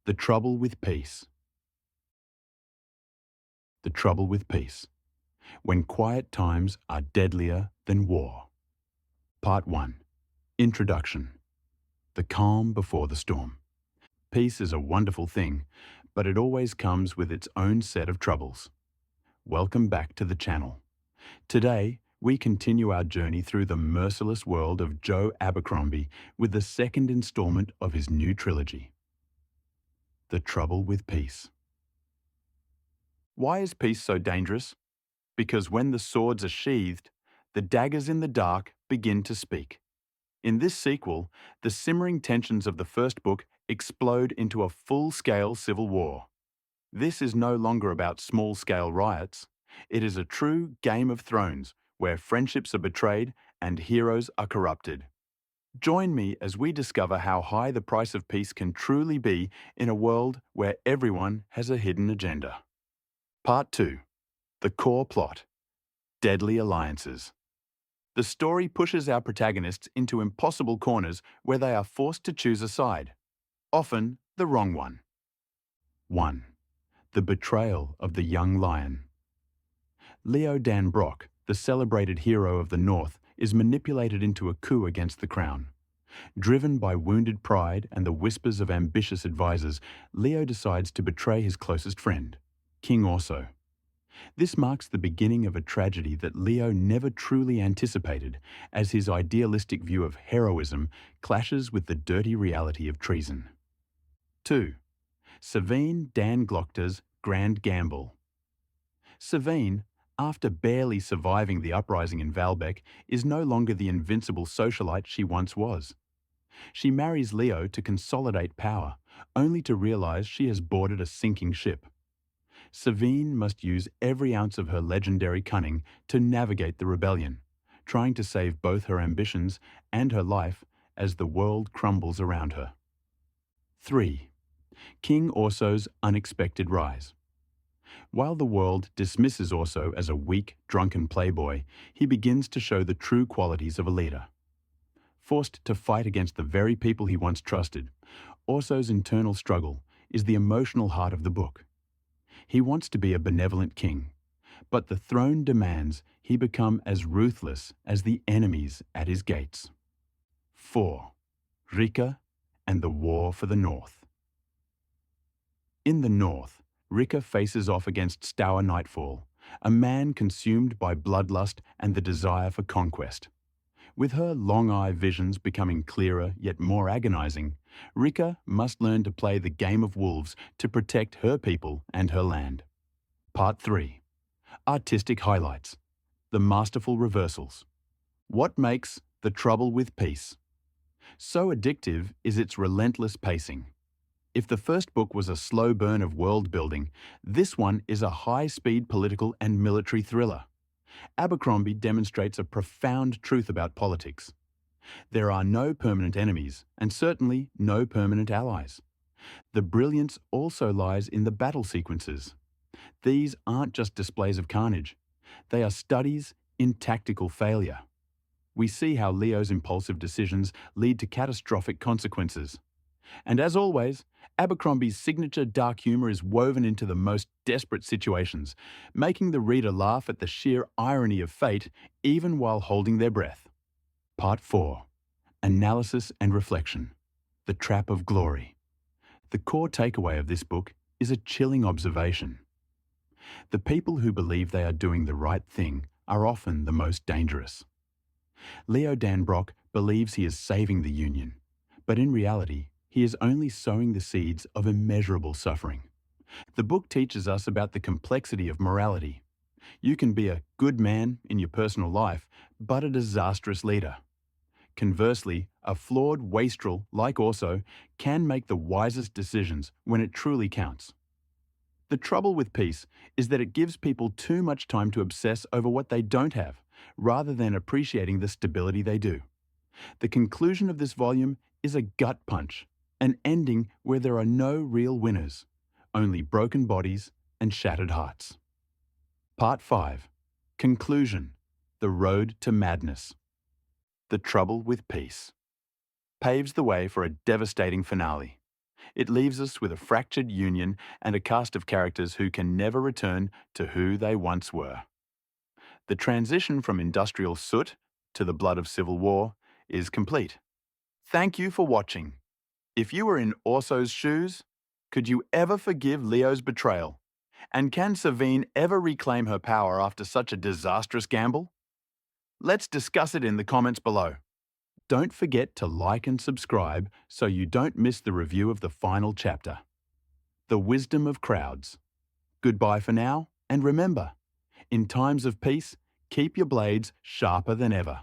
The trouble with peace. The trouble with peace. When quiet times are deadlier than war. Part 1. Introduction. The calm before the storm. Peace is a wonderful thing, but it always comes with its own set of troubles. Welcome back to the channel. Today, we continue our journey through the merciless world of Joe Abercrombie with the second installment of his new trilogy. The trouble with peace. Why is peace so dangerous? Because when the swords are sheathed, the daggers in the dark begin to speak. In this sequel, the simmering tensions of the first book explode into a full-scale civil war. This is no longer about small-scale riots. It is a true Game of Thrones where friendships are betrayed and heroes are corrupted. Join me as we discover how high the price of peace can truly be in a world where everyone has a hidden agenda. Part 2. The core plot. Deadly alliances. The story pushes our protagonists into impossible corners where they are forced to choose a side, often the wrong one. 1. The betrayal of the young lion. Leo Dan Brock, the celebrated hero of the North, is manipulated into a coup against the crown. Driven by wounded pride and the whispers of ambitious advisors, Leo decides to betray his closest friend, King Orso. This marks the beginning of a tragedy that Leo never truly anticipated, as his idealistic view of heroism clashes with the dirty reality of treason. 2. Savine Dan Glockter's Grand Gamble. Savine, after barely surviving the uprising in Valbec, is no longer the invincible socialite she once was. She marries Leo to consolidate power, only to realize she has boarded a sinking ship. Savine must use every ounce of her legendary cunning to navigate the rebellion, trying to save both her ambitions and her life as the world crumbles around her. 3. King Orso's unexpected rise. While the world dismisses Orso as a weak, drunken playboy, he begins to show the true qualities of a leader. Forced to fight against the very people he once trusted, Orso's internal struggle is the emotional heart of the book. He wants to be a benevolent king, but the throne demands he become as ruthless as the enemies at his gates. 4. Rikke and the War for the North. In the North, Rikke faces off against Stour Nightfall, a man consumed by bloodlust and the desire for conquest. With her long-eye visions becoming clearer yet more agonizing, Rikke must learn to play the game of wolves to protect her people and her land. Part 3. Artistic highlights. The masterful reversals. What makes The Trouble with Peace? So addictive is its relentless pacing. If the first book was a slow burn of world building, this one is a high-speed political and military thriller. Abercrombie demonstrates a profound truth about politics. There are no permanent enemies, and certainly no permanent allies. The brilliance also lies in the battle sequences. These aren't just displays of carnage. They are studies in tactical failure. We see how Leo's impulsive decisions lead to catastrophic consequences. And as always, Abercrombie's signature dark humor is woven into the most desperate situations, making the reader laugh at the sheer irony of fate even while holding their breath. Part 4. Analysis and Reflection. The Trap of Glory. The core takeaway of this book is a chilling observation. The people who believe they are doing the right thing are often the most dangerous. Leo Dan Brock believes he is saving the Union, but in reality, he is only sowing the seeds of immeasurable suffering. The book teaches us about the complexity of morality. You can be a good man in your personal life, but a disastrous leader. Conversely, a flawed wastrel like Orso can make the wisest decisions when it truly counts. The trouble with peace is that it gives people too much time to obsess over what they don't have, rather than appreciating the stability they do. The conclusion of this volume is a gut punch, an ending where there are no real winners, only broken bodies and shattered hearts. Part 5. Conclusion. The Road to Madness. The Trouble with Peace. Paves the way for a devastating finale. It leaves us with a fractured union and a cast of characters who can never return to who they once were. The transition from industrial soot to the blood of civil war is complete. Thank you for watching. If you were in Orso's shoes, could you ever forgive Leo's betrayal? And can Savine ever reclaim her power after such a disastrous gamble? Let's discuss it in the comments below. Don't forget to like and subscribe so you don't miss the review of the final chapter. The Wisdom of Crowds. Goodbye for now, and remember, in times of peace, keep your blades sharper than ever.